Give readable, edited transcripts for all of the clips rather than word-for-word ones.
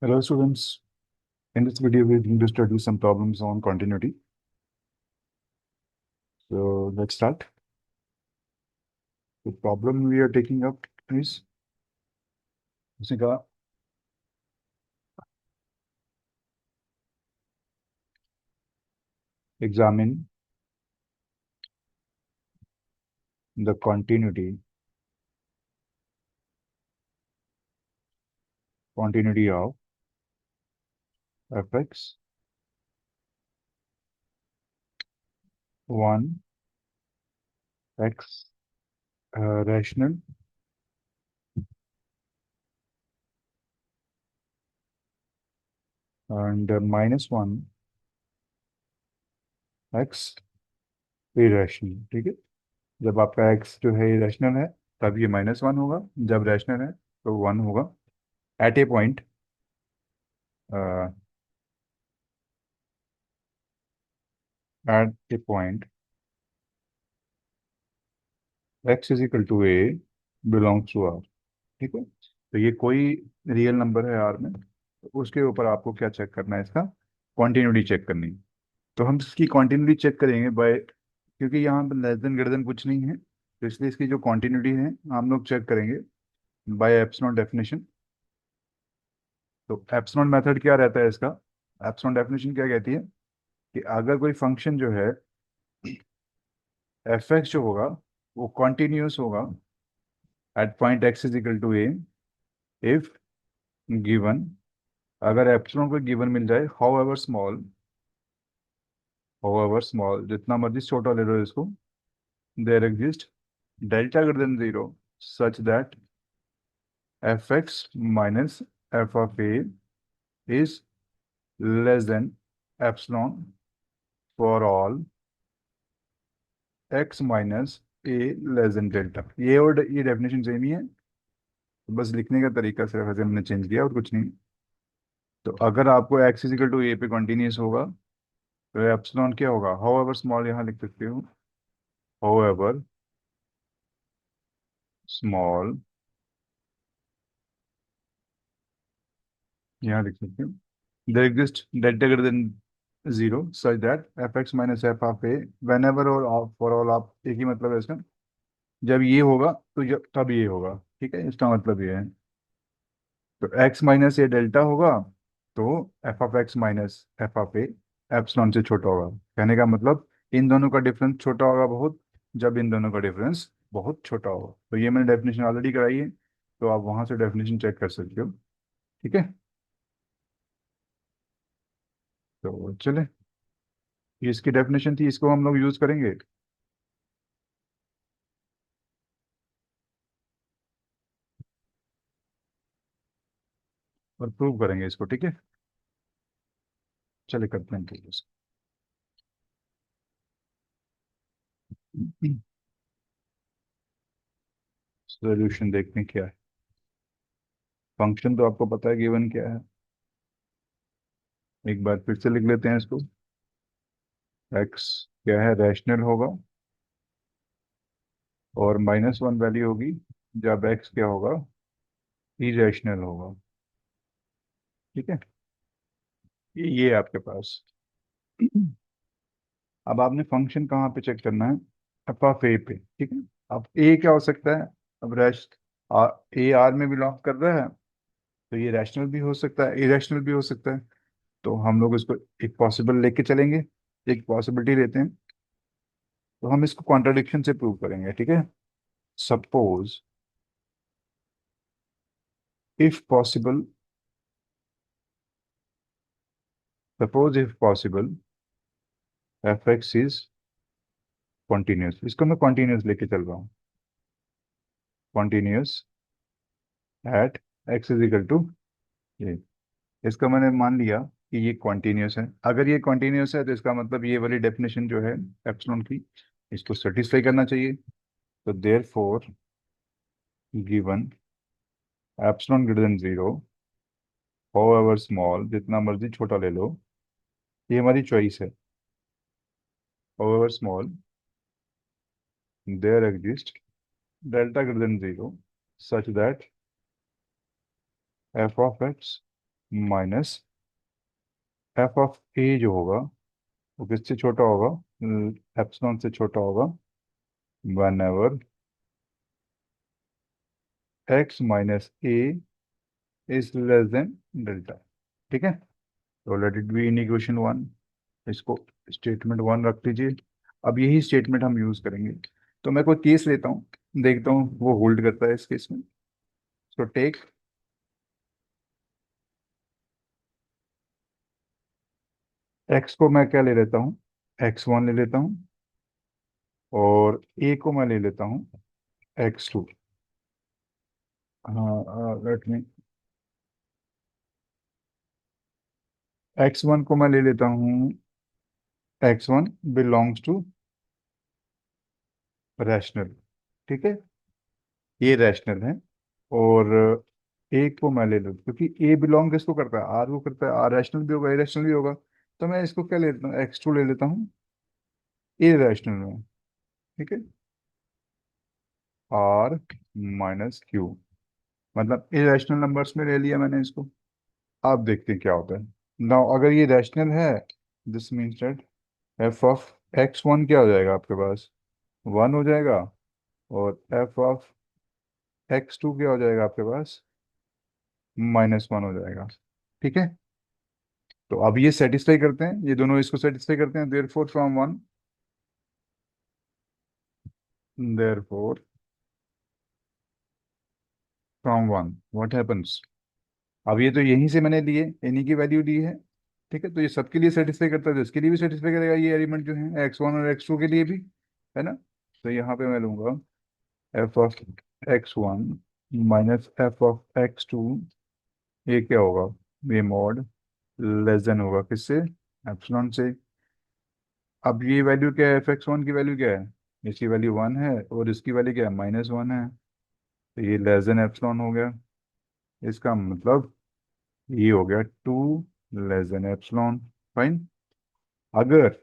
Hello students, in this video we're going to study some problems on continuity. So let's start. The problem we are taking up is उसने कहा examine the continuity of fx 1 x rational and -1 x irrational. ठीक है, जब आपका x जो है irrational है तब ये -1 होगा, जब rational है तो 1 होगा. At a point uh, at a point x is equal to a belongs to r. ठीक है, तो ये कोई रियल नंबर है आर में, तो उसके ऊपर आपको क्या चेक करना है, इसका कॉन्टिन्यूटी चेक करनी है. तो हम इसकी कॉन्टिन्यूटी चेक करेंगे बाय, क्योंकि यहाँ पर लेस देन ग्रेटर देन कुछ नहीं है, तो इसलिए इसकी जो कॉन्टिन्यूटी है हम लोग चेक करेंगे बाय एप्सिलॉन डेफिनेशन. तो एप्सिलॉन मेथड क्या रहता है इसका? एप्सिलॉन डेफिनेशन क्या कहती है कि अगर कोई फंक्शन जो है एफ एक्स जो होगा वो कॉन्टिन्यूस होगा at point X is equal to A if given, अगर एप्सिलॉन को गिवन मिल जाए हाउ एवर स्मॉल जितना मर्जी छोटा ले लो इसको, there exist delta greater than zero such that F x minus F of A is less than epsilon for all X minus A less than delta. ये और ये डेफिनेशन सेम ही है, तो बस लिखने का तरीका सिर्फ ऐसे हमने चेंज किया और कुछ नहीं. तो अगर आपको एक्स इजिकल टू ए पे कॉन्टिन्यूस होगा तो एप्सिलॉन क्या होगा, हाउ एवर स्मॉल यहाँ लिख सकते हो, हाउ एवर स्मॉल यहाँ लिख सकते हो, there exists delta greater than zero such that fx minus f of a whenever और for all, आप एक ही मतलब है इसका, जब ये होगा तो जब तब ये होगा. ठीक है, इसका मतलब ये है. तो x माइनस ए डेल्टा होगा तो F of x minus F of A epsilon से छोटा होगा. कहने का मतलब इन दोनों का डिफरेंस छोटा होगा बहुत, जब इन दोनों का डिफरेंस बहुत छोटा होगा. तो ये मैंने डेफिनेशन ऑलरेडी कराई है, तो आप वहां से डेफिनेशन चेक कर सकते हो. ठीक है, तो चले, ये इसकी डेफिनेशन थी, इसको हम लोग यूज करेंगे और प्रूव करेंगे इसको. ठीक है, चले करते हैं ठीक है. सोल्यूशन देखते हैं क्या है. फंक्शन तो आपको पता है गिवन क्या है, एक बार फिर से लिख लेते हैं इसको. एक्स क्या है, रैशनल होगा और -1 वैल्यू होगी जब एक्स क्या होगा, इरेशनल होगा. ठीक है, ये है आपके पास. अब आपने फंक्शन कहाँ पे चेक करना है, एफ ऑफ ए पे. ठीक है, अब ए क्या हो सकता है, अब रैश ए आर में बिलोंग कर रहा है, तो ये रैशनल भी हो सकता है इरेशनल भी हो सकता है. तो हम लोग इसको एक पॉसिबल लेके चलेंगे, एक पॉसिबिलिटी लेते हैं, तो हम इसको कॉन्ट्राडिक्शन से प्रूव करेंगे. ठीक है, suppose if possible, suppose if possible F X is continuous, इसको मैं कॉन्टिन्यूस लेके चल रहा हूँ, continuous at X is equal to ये. इसका मैंने मान लिया कि ये कॉन्टिन्यूस है. अगर ये कॉन्टिन्यूस है तो इसका मतलब ये वाली डेफिनेशन जो है एप्सिलॉन की, इसको सेटिस्फाई करना चाहिए. तो therefore given epsilon greater than zero however small, जितना मर्जी छोटा ले लो, ये हमारी चॉइस है, however small there exist delta greater than zero such that f of x minus F of a जो होगा वो किससे छोटा होगा, एप्सिलॉन से छोटा होगा, one ever x minus a is less than delta. ठीक है, तो let it be in equation one, इसको स्टेटमेंट वन रख लीजिए। अब यही स्टेटमेंट हम यूज करेंगे। तो मैं कोई केस लेता हूँ, देखता हूँ वो होल्ड करता है इस केस में। तो टेक एक्स को मैं क्या ले लेता हूँ, एक्स वन ले लेता हूँ, और ए को मैं ले लेता हूँ एक्स टू। हाँ, लेट मी, एक्स वन को मैं ले लेता हूँ, x one belongs to rational. ठीक है, ये रैशनल है। और ए को मैं ले लूँ, क्योंकि ए बिलोंग किसको करता है, आर को करता है, आर रैशनल भी होगा, इरेशनल भी होगा। तो मैं इसको क्या ले लेता हूँ, एक्स टू ले लेता हूँ ए रैशनल में। ठीक है, आर माइनस क्यू, मतलब इरेशनल नंबर्स में ले लिया मैंने इसको। आप देखते हैं क्या होता है। नाउ अगर ये रैशनल है, this means that f of X one क्या हो जाएगा आपके पास, वन हो जाएगा। और एफ ऑफ एक्स टू क्या हो जाएगा आपके पास, माइनस वन हो जाएगा। ठीक है, तो अब ये सेटिस्फाई करते हैं, ये दोनों इसको सेटिस्फाई करते हैं, therefore from one, therefore from one what happens. अब ये तो यहीं से मैंने लिए, इन्हीं की वैल्यू ली है। ठीक है, तो ये सबके लिए सेटिस्फाई करता है, तो इसके लिए भी सेटिस्फाई करेगा ये एलिमेंट जो है एक्स वन और एक्स टू के लिए भी, है ना। तो यहाँ पे मैं लूंगा F of X one minus F of X two, ये क्या होगा, ये मॉड लेस देन होगा किससे, एप्सिलॉन से। अब ये वैल्यू क्या है, एफ एक्स वन की वैल्यू क्या है, इसकी वैल्यू वन है, और इसकी वैल्यू क्या है, माइनस वन है। तो ये लेस देन एप्सिलॉन हो गया, इसका मतलब ये हो गया two less than epsilon. Fine. अगर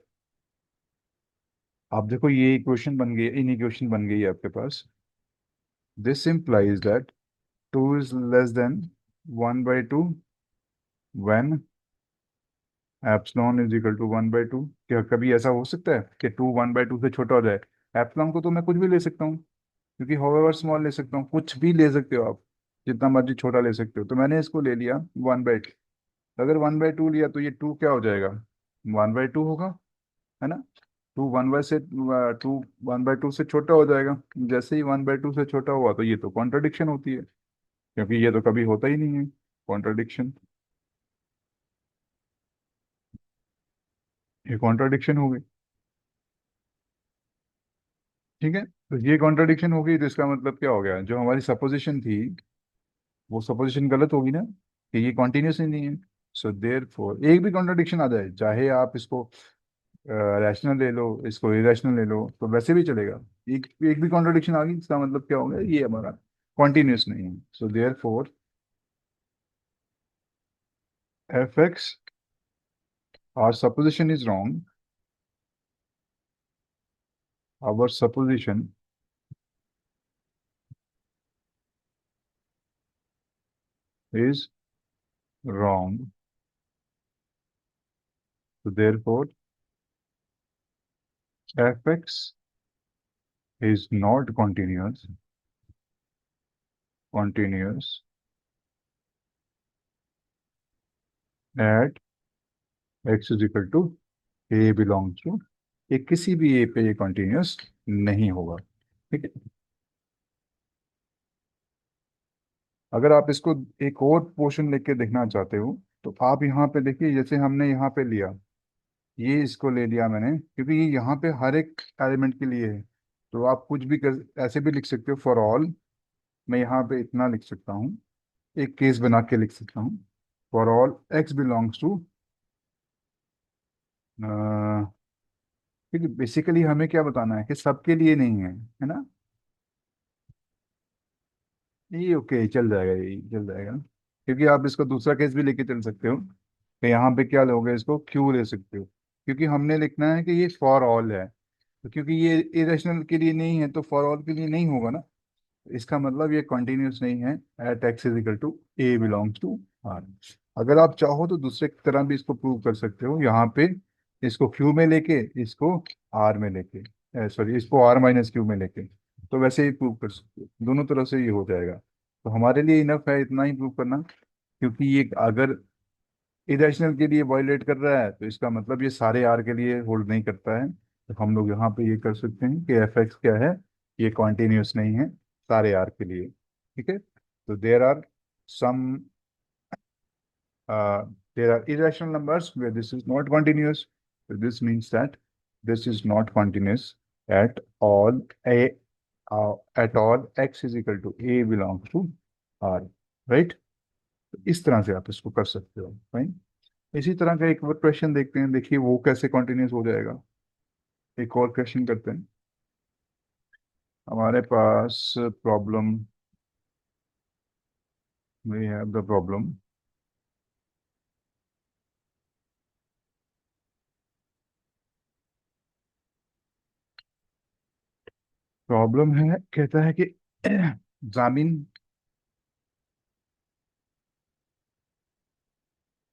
आप देखो ये इक्वेशन बन गई, इन इक्वेशन बन गई है आपके पास, this implies that two is less than one by two when epsilon is equal to one by two. क्या कभी ऐसा हो सकता है कि टू वन बाई टू से छोटा हो जाए। एप्सिलॉन को तो मैं कुछ भी ले सकता हूँ, क्योंकि हाउएवर स्मॉल ले सकता हूँ, कुछ भी ले सकते हो आप, जितना मर्जी छोटा ले सकते हो। तो मैंने इसको ले लिया वन बाई टू। अगर वन बाई टू लिया तो ये टू क्या हो जाएगा, वन बाई टू होगा, है ना। टू वन बाई से टू वन बाई टू से छोटा हो जाएगा। जैसे ही वन बाई टू से छोटा हुआ तो ये तो कॉन्ट्रडिक्शन होती है, क्योंकि ये तो कभी होता ही नहीं है कॉन्ट्रडिक्शन, ये कॉन्ट्रडिक्शन हो गई। ठीक है, तो ये कॉन्ट्रडिक्शन हो गई, तो इसका मतलब क्या हो गया, जो हमारी सपोजिशन थी वो सपोजिशन गलत होगी ना, कि ये कॉन्टिन्यूस ही नहीं है। सो देयर फोर एक भी कॉन्ट्रडिक्शन आ जाए, चाहे आप इसको रैशनल ले लो, इसको इरेशनल ले लो, तो वैसे भी चलेगा। एक एक भी कॉन्ट्रडिक्शन आ गई, इसका मतलब क्या हो गया, ये हमारा कॉन्टिन्यूस नहीं है। So therefore F X, our supposition is wrong, our supposition is wrong, so therefore fx is not continuous at x is equal to a belongs to, ये किसी भी a पे ये कंटिन्यूस नहीं होगा। ठीक है, अगर आप इसको एक और पोर्शन लेके देखना चाहते हो, तो आप यहाँ पे देखिए, जैसे हमने यहाँ पे लिया, ये इसको ले लिया मैंने, क्योंकि ये यहाँ पे हर एक एलिमेंट के लिए है। तो आप कुछ भी ऐसे भी लिख सकते हो, फॉर ऑल। मैं यहाँ पे इतना लिख सकता हूँ, एक केस बना के लिख सकता हूँ, for all X belongs to, क्योंकि बेसिकली हमें क्या बताना है कि सबके लिए नहीं है ना। ये ओके, चल जाएगा, ये चल जाएगा, क्योंकि आप इसको दूसरा केस भी लेके चल सकते हो, कि यहाँ पे क्या लोगे, इसको क्यू ले सकते हो, क्योंकि हमने लिखना है कि ये फॉर ऑल है। तो क्योंकि ये इरेशनल के लिए नहीं है, तो फॉर ऑल के लिए नहीं होगा ना। इसका मतलब ये कंटिन्यूस नहीं है at X is equal to A belongs to हाँ, अगर आप चाहो तो दूसरे तरह भी इसको प्रूव कर सकते हो, यहाँ पे इसको क्यू में लेके, इसको आर में लेके, सॉरी इसको आर माइनस क्यू में लेके, तो वैसे ही प्रूव कर सकते हो, दोनों तरह से ये हो जाएगा। तो हमारे लिए इनफ है इतना ही प्रूव करना, क्योंकि ये अगर इरेशनल के लिए वायलेट कर रहा है तो इसका मतलब ये सारे आर के लिए होल्ड नहीं करता है। तो हम लोग यहाँ पे ये कर सकते हैं कि एफ एक्स क्या है, ये कॉन्टिन्यूस नहीं है सारे आर के लिए। ठीक है, तो there are some there are irrational numbers where this is not continuous. So this means that this is not continuous at all. At all x is equal to a belongs to r, right? तो इस तरह से आप इसको कर सकते हो, fine. इसी तरह का एक और क्वेश्चन देखते हैं, देखिए वो कैसे कॉन्टिन्यूस हो जाएगा। एक और क्वेश्चन करते हैं। हमारे पास problem, we have the problem, problem है, कहता है कि examine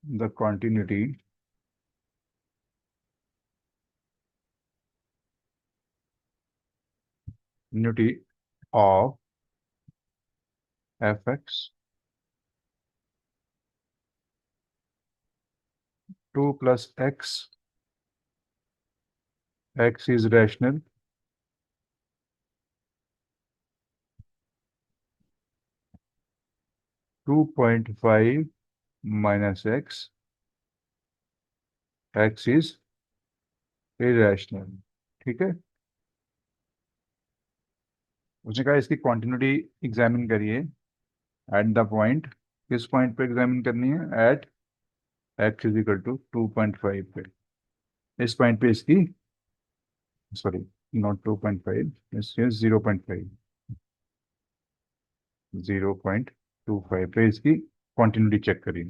the continuity of fx 2 plus x is rational, 2.5 minus x is irrational। ठीक है, उसने कहा इसकी क्वांटिटी एग्जामिन करिए एट द पॉइंट, किस पॉइंट पे एग्जामिन करनी है, at x is equal to 2.5 पे, इस पॉइंट पे इसकी, सॉरी नॉट 2.5, इसके 0.5, 0.25 पे इसकी क्वांटिटी चेक करिए।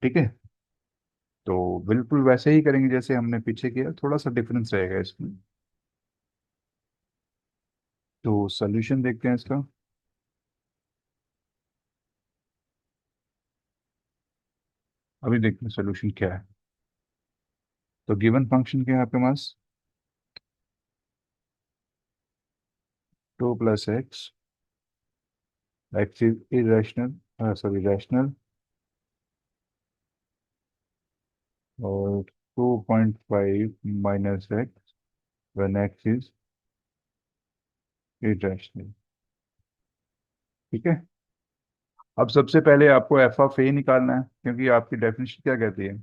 ठीक है, तो बिल्कुल वैसे ही करेंगे जैसे हमने पीछे किया, थोड़ा सा डिफरेंस रहेगा इसमें। तो सॉल्यूशन देखते हैं इसका। अभी देखते हैं सॉल्यूशन क्या है। तो गिवन फंक्शन क्या है आपके पास, 2 plus x is irrational, sorry rational, और 2.5 minus X when x is irrational. ठीक है, अब सबसे पहले आपको एफ ऑफ ए निकालना है, क्योंकि आपकी डेफिनेशन क्या कहती है,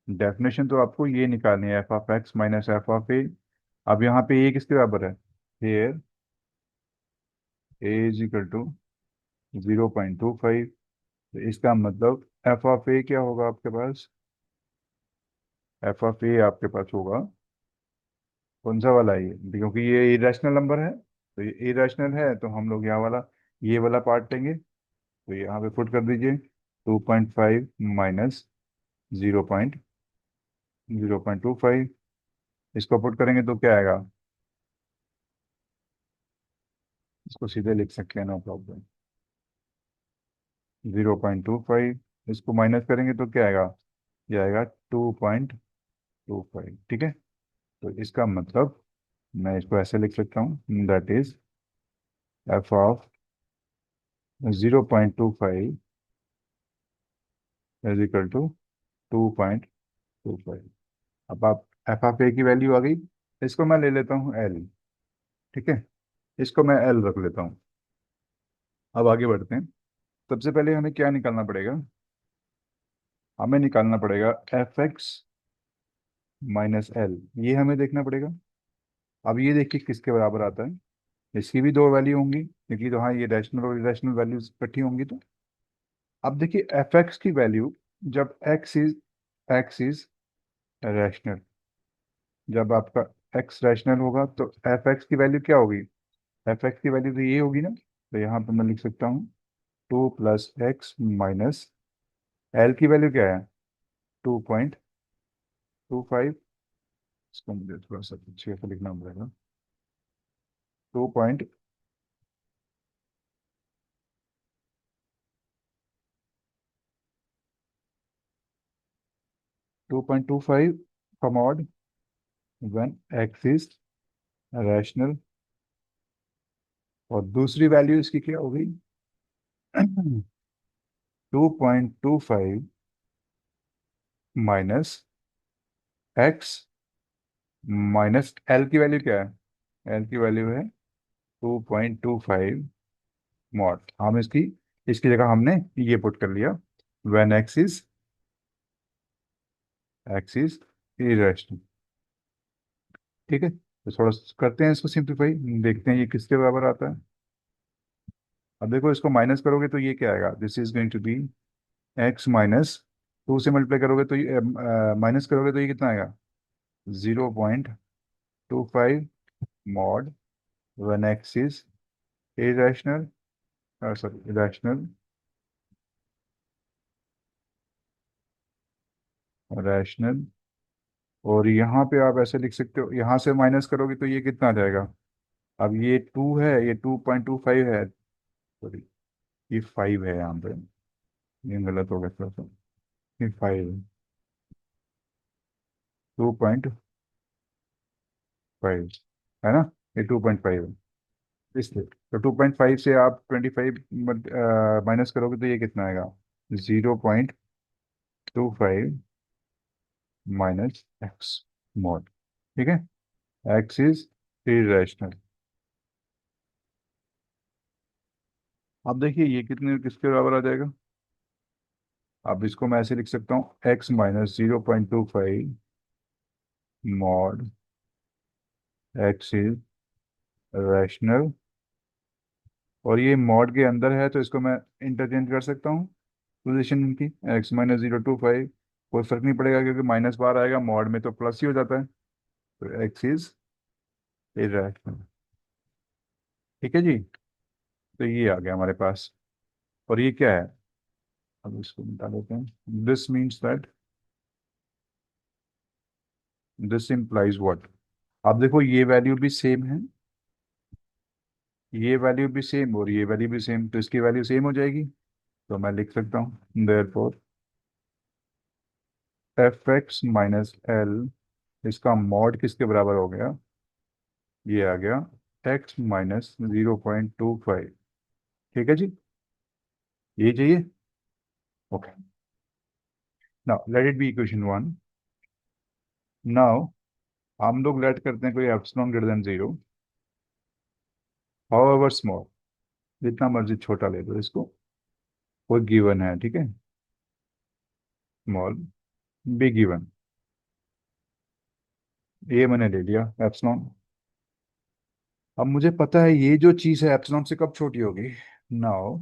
डेफिनेशन तो आपको ये निकालनी है, f of x minus F of a. अब यहाँ पे ए किसके बराबर है, here a is equal to 0.25। तो इसका मतलब एफ ऑफ ए क्या होगा आपके पास, एफ ऑफ ए आपके पास होगा कौन सा वाला, ये क्योंकि ये इरेशनल नंबर है, तो ये इरेशनल है तो हम लोग यहाँ वाला, ये वाला पार्ट लेंगे। तो यहाँ पे पुट कर दीजिए 2.5 माइनस 0.25, इसको पुट करेंगे तो क्या आएगा, इसको सीधे लिख सकते हैं, नो प्रॉब्लम, 0.25, इसको माइनस करेंगे तो क्या आएगा, ये आएगा 2.25। ठीक है, तो इसका मतलब मैं इसको ऐसे लिख सकता हूँ, that is F of 0.25 is equal to 2.25। अब आप एफ ऑफ ए की वैल्यू आ गई, इसको मैं ले लेता हूँ एल। ठीक है, इसको मैं एल रख लेता हूँ। अब आगे बढ़ते हैं। सबसे पहले हमें क्या निकालना पड़ेगा, हमें निकालना पड़ेगा एफ एक्स माइनस एल, ये हमें देखना पड़ेगा। अब ये देखिए किसके बराबर आता है, इसकी भी दो वैल्यू होंगी, क्योंकि तो हाँ ये रैशनल और इरेशनल वैल्यूज इकट्ठी होंगी। तो अब देखिए एफ एक्स की वैल्यू, जब एक्स इज रैशनल, जब आपका एक्स रैशनल होगा तो एफ एक्स की वैल्यू क्या होगी, एफ एक्स की वैल्यू तो ये होगी ना। तो यहाँ पे मैं लिख सकता हूँ 2 प्लस एक्स माइनस एल की वैल्यू क्या है, 2.25। इसको मुझे थोड़ा सा पीछे से लिखना पड़ेगा, 2 2.25 का mod when x is rational, और दूसरी वैल्यू इसकी क्या हो गई? 2.25 माइनस एक्स माइनस एल की वैल्यू क्या है? एल की वैल्यू है 2.25 मॉड। हम इसकी इसकी जगह हमने ये पुट कर लिया, व्हेन एक्स इज इरेशनल। ठीक है, तो थोड़ा करते हैं इसको सिंप्लीफाई, देखते हैं ये किसके बराबर आता है। अब देखो, इसको माइनस करोगे तो ये क्या आएगा? This is going to be X minus, two से मल्टीप्लाई करोगे तो ये माइनस करोगे तो ये कितना आएगा? 0.25 mod when x is irrational, sorry rational, rational. और यहाँ पे आप ऐसे लिख सकते हो, यहाँ से माइनस करोगे तो ये कितना आ जाएगा? अब ये टू है, ये 2.25 है, सॉरी ये 5 है यहाँ पे, ये गलत हो गया थोड़ा सा। ये 5, 2.5 है ना, ये 2.5 है इसलिए। तो 2.5 से आप 25 माइनस करोगे तो ये कितना आएगा? 0.25 माइनस एक्स मॉड। ठीक है, एक्स इज इरेशनल। अब देखिए ये कितने किसके बराबर आ जाएगा? अब इसको मैं ऐसे लिख सकता हूँ, x minus 0.25 mod x is rational, और ये मॉड के अंदर है तो इसको मैं इंटरचेंज कर सकता हूँ पोजीशन इनकी, एक्स माइनस 0.25, कोई फर्क नहीं पड़ेगा क्योंकि माइनस बार आएगा, मॉड में तो प्लस ही हो जाता है, तो एक्स इज इरेशनल। ठीक है जी, तो ये आ गया हमारे पास। और ये क्या है? अब इसको मिटा देते हैं। This means that, this implies what? अब देखो ये वैल्यू भी सेम है, ये वैल्यू भी सेम और ये वैल्यू भी सेम, तो इसकी वैल्यू सेम हो जाएगी। तो मैं लिख सकता हूँ therefore F x minus L, इसका मॉड किसके बराबर हो गया? ये आ गया एक्स माइनस 0.25। ठीक है जी, ये चाहिए। Okay, now let it be equation one. Now हम लोग लेट करते हैं कोई epsilon greater than zero, however small, जितना मर्जी छोटा ले लो इसको, कोई गिवन है, ठीक है, स्मॉल बी गिवन, ये मैंने ले लिया एप्सिलॉन। अब मुझे पता है ये जो चीज़ है एप्सिलॉन से कब छोटी होगी? Now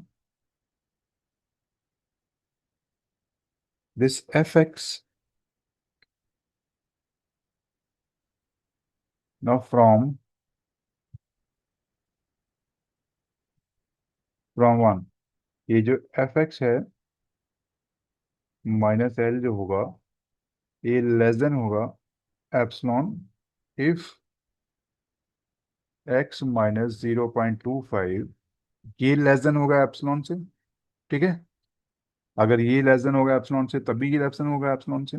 this F x, now from from one, ये जो एफ एक्स है माइनस एल जो होगा, ये लेस देन होगा एप्सिलॉन इफ एक्स माइनस 0.25, ये लेस देन होगा एप्सिलॉन से। ठीक है, अगर ये लेस देन होगा एप्सिलॉन से तभी ये लेस देन होगा एप्सिलॉन से।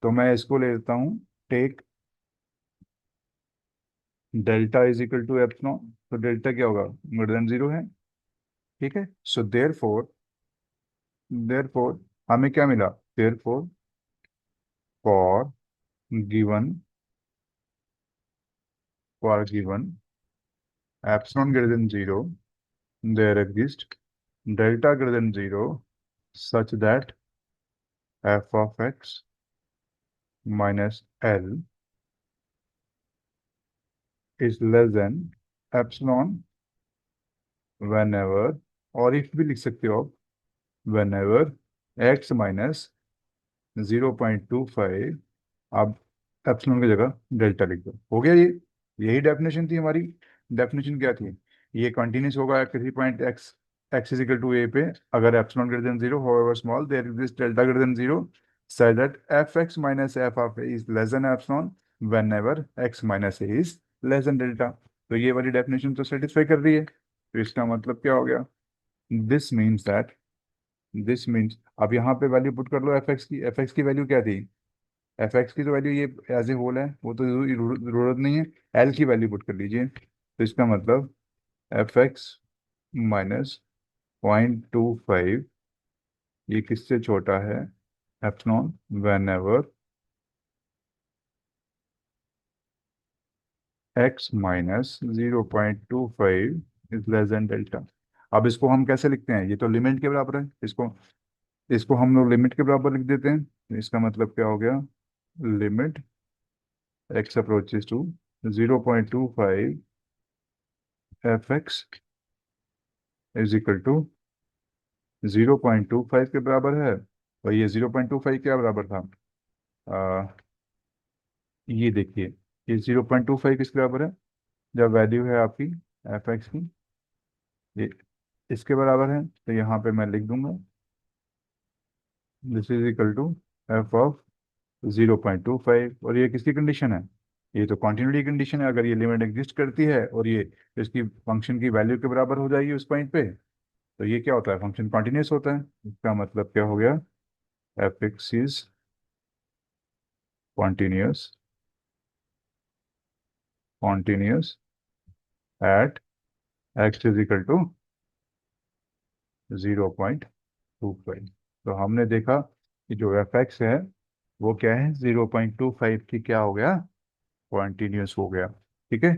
तो मैं इसको ले लेता हूँ, take delta is equal to epsilon, तो डेल्टा क्या होगा? ग्रेटर देन जीरो है। ठीक है, सो देयर फोर हमें क्या मिला? Therefore given for given epsilon greater than zero, there exist delta greater than zero such that f of x minus L is less than epsilon whenever, और if भी लिख सकते हो whenever x minus 0.25, आप epsilon की जगह delta लिख दो, हो गया ये। यही डेफिनेशन थी हमारी। डेफिनेशन क्या थी? ये कंटिन्यूस होगा किसी point x, x is equal to a पे, अगर epsilon greater than zero, however small, there exist delta greater than zero such that F x minus F of A is less than epsilon whenever x minus a is less than delta. तो ये वाली definition तो satisfy कर रही है, तो इसका मतलब क्या हो गया? This means that, this means, अब यहाँ पे वैल्यू पुट कर लो एफ एक्स की। एफ एक्स की वैल्यू क्या थी? एफ एक्स की तो वैल्यू ये एज ए होल है, वो तो जरूरत नहीं है। एल की वैल्यू पुट कर लीजिए, तो इसका मतलब एफ एक्स माइनस 0.25, ये किससे छोटा है, epsilon, when ever x minus 0.25 is less than delta. अब इसको हम कैसे लिखते हैं, ये तो लिमिट के बराबर है, इसको इसको हम लोग लिमिट के बराबर लिख देते हैं। तो इसका मतलब क्या हो गया, limit X approaches to 0.25 F X is equal to 0.25 के बराबर है। और ये 0.25 क्या बराबर था, आ, ये देखिए, ये 0.25 किसके बराबर है, जब वैल्यू है आपकी एफ एक्स की, ये इसके बराबर है, तो यहाँ पे मैं लिख दूंगा this is equal to F of 0.25। और ये किसकी कंडीशन है, ये तो कॉन्टिन्यूटी कंडीशन है। अगर ये लिमिट एग्जिस्ट करती है और ये इसकी फंक्शन की वैल्यू के बराबर हो जाएगी उस पॉइंट पे, तो ये क्या होता है, फंक्शन कॉन्टिन्यूस होता है। इसका मतलब क्या हो गया, F X is continuous, continuous at X is equal to 0.25। तो हमने देखा कि जो एफ एक्स है वो क्या है, 0.25 की क्या हो गया, कॉन्टिन्यूस हो गया। ठीक है।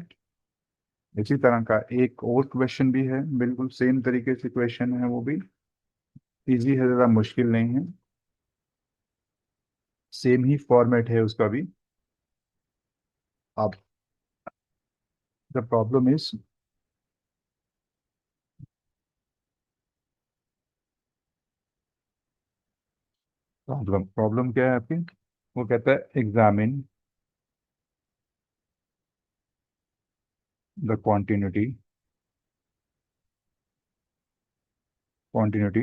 इसी तरह का एक और क्वेश्चन भी है, बिल्कुल सेम तरीके से क्वेश्चन है, वो भी इजी है, ज़्यादा मुश्किल नहीं है, सेम ही फॉर्मेट है उसका भी। अब the problem is, problem problem क्या है आपकी, वो कहता है examine the quantity, quantity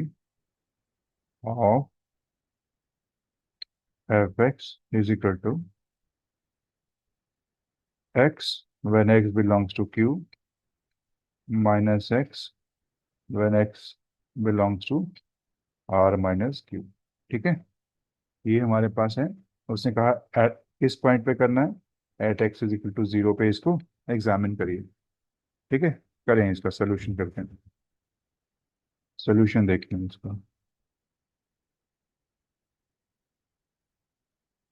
of F X is equal to X when X belongs to Q minus X when X belongs to R minus Q. ठीक है, ये हमारे पास है। उसने कहा एट किस पॉइंट पे करना है, at X is equal to 0 पे इसको एग्जामिन करिए। ठीक है, करें, इसका सोल्यूशन करते हैं, सोल्यूशन देखते हैं इसका।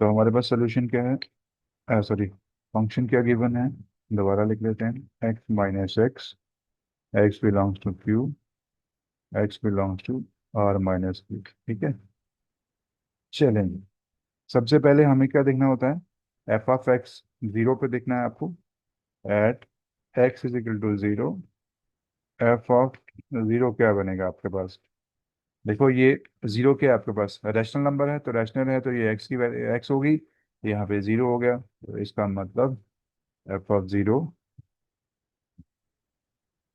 तो हमारे पास सोल्यूशन क्या है, सॉरी, फंक्शन क्या गिवन है, दोबारा लिख लेते हैं, X minus X, X belongs to Q, X belongs to R minus Q. ठीक है, चलेंगे। सबसे पहले हमें क्या देखना होता है, एफ ऑफ एक्स 0 पे देखना है आपको, at X is equal to 0, F of 0 क्या बनेगा आपके पास, देखो ये 0 क्या है आपके पास, रैशनल नंबर है, तो रैशनल है तो ये एक्स की एक्स होगी, यहाँ पे 0 हो गया, तो इसका मतलब एफ ऑफ 0,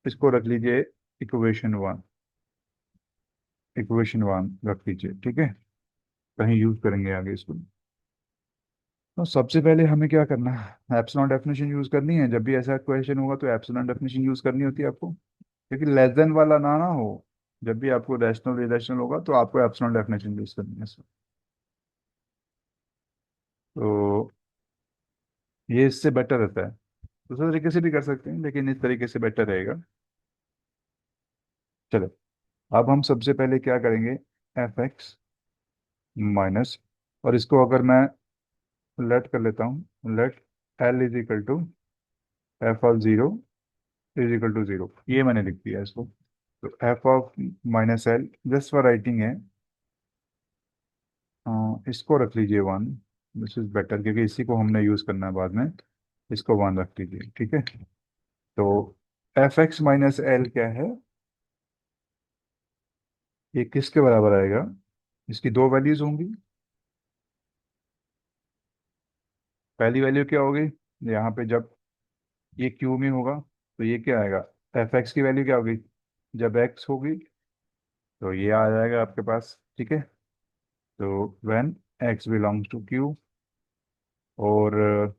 इसको रख लीजिए इक्वेशन 1, इक्वेशन 1 रख लीजिए। ठीक है, कहीं यूज करेंगे आगे इसको। तो सबसे पहले हमें क्या करना है, एप्सिलॉन डेफिनेशन यूज करनी है। जब भी ऐसा क्वेश्चन होगा तो एप्सिलॉन डेफिनेशन यूज करनी होती है आपको, क्योंकि लेस देन वाला ना हो। जब भी आपको रैशनल इरेशनल होगा तो आपको एप्सिलॉन डेफिनेशन यूज करनी है सर। तो ये इससे बेटर रहता है, दूसरे तरीके से भी कर सकते हैं लेकिन इस तरीके से बेटर रहेगा। चलो, अब हम सबसे पहले क्या करेंगे, एफ एक्स माइनस, और इसको अगर मैं लेट कर लेता हूँ, let L is equal to F of 0 is equal to 0, ये मैंने लिख दिया इसको। तो F of minus L just for writing है, इसको रख लीजिए 1, दिस इज बेटर क्योंकि इसी को हमने यूज़ करना है बाद में। इसको 1 रख लीजिए। ठीक है, तो एफ एक्स माइनस एल क्या है, ये किसके बराबर आएगा, इसकी दो वैल्यूज होंगी। पहली वैल्यू क्या होगी, यहाँ पे जब ये क्यू में होगा तो ये क्या आएगा, एफ एक्स की वैल्यू क्या होगी, जब एक्स होगी तो ये आ जाएगा आपके पास। ठीक है, तो when X belongs to Q, और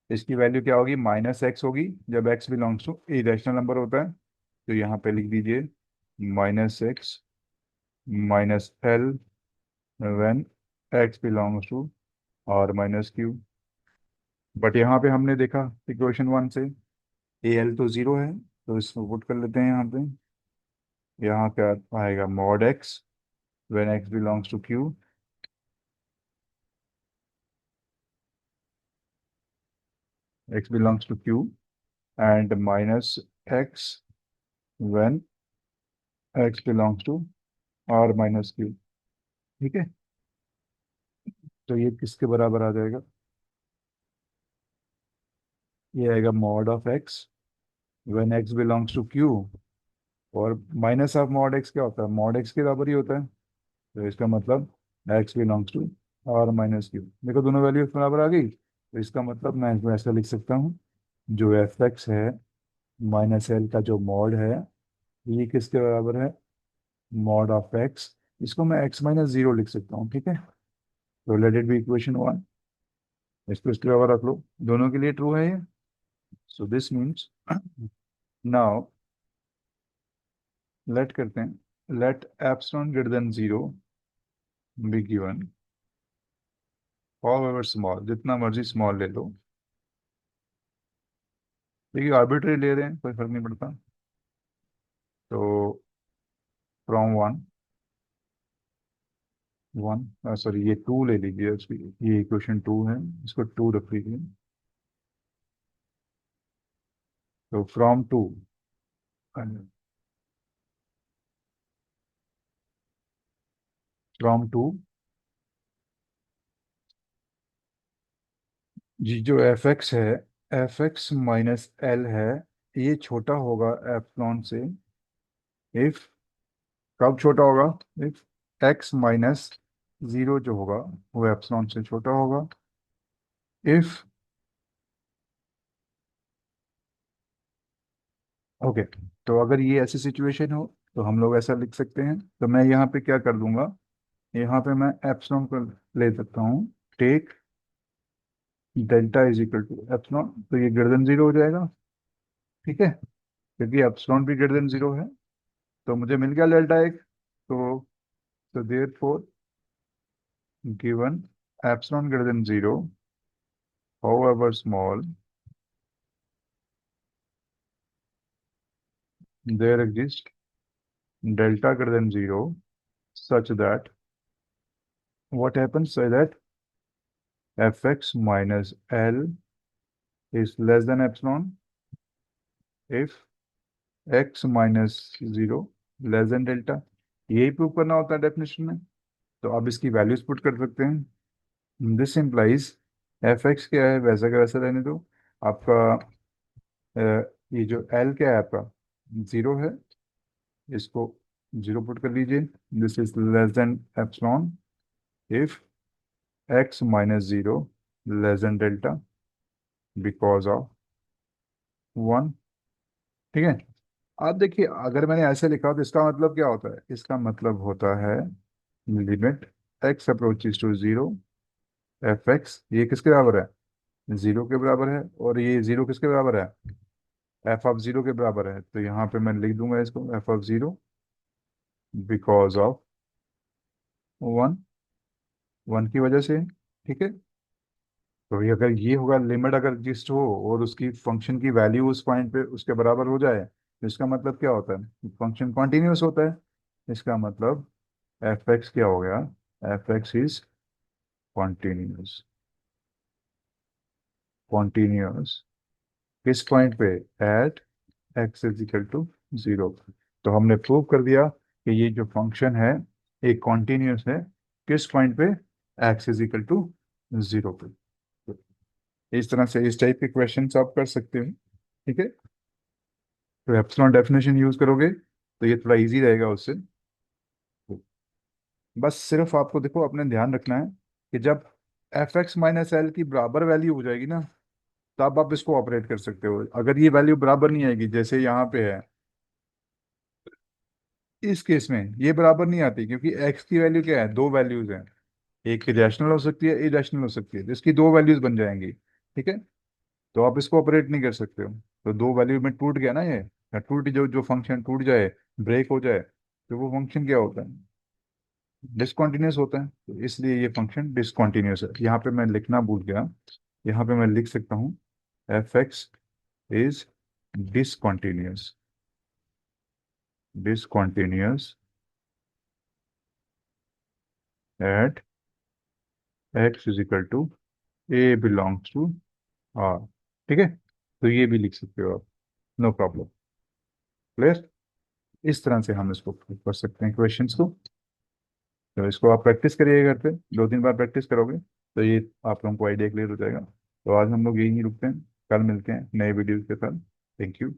इसकी वैल्यू क्या होगी, माइनस एक्स होगी जब X belongs to irrational number होता है, तो यहाँ पे लिख दीजिए minus X minus L when X belongs to R minus Q. But यहाँ पे हमने देखा इक्वेशन वन से ए एल तो ज़ीरो है, तो इसको पुट कर लेते हैं यहाँ पे। यहाँ क्या आएगा, mod X when X belongs to Q, X belongs to Q, and minus X when X belongs to R minus Q. ठीक है, तो ये किसके बराबर आ जाएगा, ये आएगा mod of X when X belongs to Q, और माइनस ऑफ मॉड एक्स क्या होता है, मॉड एक्स के बराबर ही होता है। तो इसका मतलब X belongs to R minus Q. देखो दोनों वैल्यूज बराबर आ गई, तो इसका मतलब मैं इसको ऐसा लिख सकता हूँ, जो एफ एक्स है माइनस एल का जो मॉड है, ये किसके बराबर है, मॉड ऑफ एक्स। इसको मैं एक्स माइनस जीरो लिख सकता हूँ। ठीक है, तो let it be equation one. इसको इसके बराबर रख लो, दोनों के लिए ट्रू है ये। So this means now let करते हैं, let epsilon greater than zero be given however small, जितना मर्जी स्मॉल ले लो। देखिए आर्बिट्री ले रहे हैं, कोई फर्क नहीं पड़ता। तो फ्रॉम वन, वन सॉरी ये टू ले लीजिए उसकी, ये इक्वेशन टू है, इसको टू रख लीजिए। तो फ्रॉम टू, फ्रॉम टू, जी जो एफ एक्स है, एफ एक्स माइनस एल है, ये छोटा होगा एप्सिलॉन से, इफ, कब छोटा होगा, इफ एक्स माइनस जीरो जो होगा वो एप्सिलॉन से छोटा होगा। इफ, ओके, तो अगर ये ऐसी सिचुएशन हो तो हम लोग ऐसा लिख सकते हैं, तो मैं यहाँ पे क्या कर दूंगा, यहाँ पे मैं एप्सिलॉन को ले सकता हूँ, take delta is equal to epsilon, तो ये ग्रेटर देन जीरो हो जाएगा। ठीक है, क्योंकि एप्सिलॉन भी ग्रेटर देन जीरो है, तो मुझे मिल गया डेल्टा एक। तो therefore given epsilon greater than zero however small, there exists delta greater than zero such that what happens, so that fx minus l is less than epsilon if x minus zero less than delta. यही prove करना होता है definition में, तो आप इसकी values put कर सकते हैं। दिस इम्प्लाइज एफ एक्स क्या है वैसा का वैसा रहने दो, आपका अ, ये जो एल क्या है आपका जीरो है, इसको जीरो पुट कर लीजिए। This is less than epsilon if x minus zero less than delta because of one. ठीक है, आप देखिए अगर मैंने ऐसे लिखा तो इसका मतलब क्या होता है, इसका मतलब होता है limit X approaches to zero, F X ये किसके बराबर है, जीरो के बराबर है, और ये जीरो किसके बराबर है, एफ ऑफ जीरो के बराबर है। तो यहाँ पे मैं लिख दूंगा इसको F of zero because of one, one की वजह से। ठीक है, तो ये अगर ये होगा, लिमिट अगर एग्जिस्ट हो और उसकी फंक्शन की वैल्यू उस पॉइंट पे उसके बराबर हो जाए, तो इसका मतलब क्या होता है, फंक्शन कॉन्टिन्यूस होता है। इसका मतलब एफ एक्स क्या हो गया, F X is continuous, continuous किस पॉइंट पे, at X is equal to zero. तो हमने प्रूव कर दिया कि ये जो फंक्शन है एक कॉन्टिन्यूस है, किस पॉइंट पे, X is equal to zero पे। तो इस तरह से इस टाइप के क्वेश्चन आप कर सकते हो। ठीक है, तो एप्सिलॉन डेफिनेशन यूज करोगे तो ये थोड़ा इजी रहेगा उससे। बस सिर्फ आपको देखो अपने ध्यान रखना है कि जब एफ एक्स माइनस एल की बराबर वैल्यू हो जाएगी ना, तब आप इसको ऑपरेट कर सकते हो। अगर ये वैल्यू बराबर नहीं आएगी, जैसे यहाँ पे है, इस केस में ये बराबर नहीं आती, क्योंकि एक्स की वैल्यू क्या है, दो वैल्यूज हैं, एक रैशनल हो सकती है, इरेशनल हो सकती है, तो इसकी दो वैल्यूज बन जाएंगी। ठीक है, तो आप इसको ऑपरेट नहीं कर सकते हो। तो दो वैल्यू में टूट गया ना ये, या टूट जो जो फंक्शन टूट जाए, ब्रेक हो जाए, तो वो फंक्शन क्या होता है, डिसकंटिन्यूस होता है, तो इसलिए ये फंक्शन डिसकंटिन्यूस है। यहाँ पे मैं लिखना भूल गया, यहाँ पे मैं लिख सकता हूँ F X is discontinuous, discontinuous at X is equal to A belongs to R. ठीक है, तो ये भी लिख सकते हो आप, नो प्रॉब्लम। क्लियर? इस तरह से हम इसको prove कर सकते हैं क्वेश्चंस को। तो इसको आप प्रैक्टिस करिएगा घर पे, 2-3 बार प्रैक्टिस करोगे तो ये आप लोगों को आइडिया क्लियर हो जाएगा। तो आज हम लोग यही रुकते हैं, कल मिलते हैं नए वीडियो के साथ। Thank you.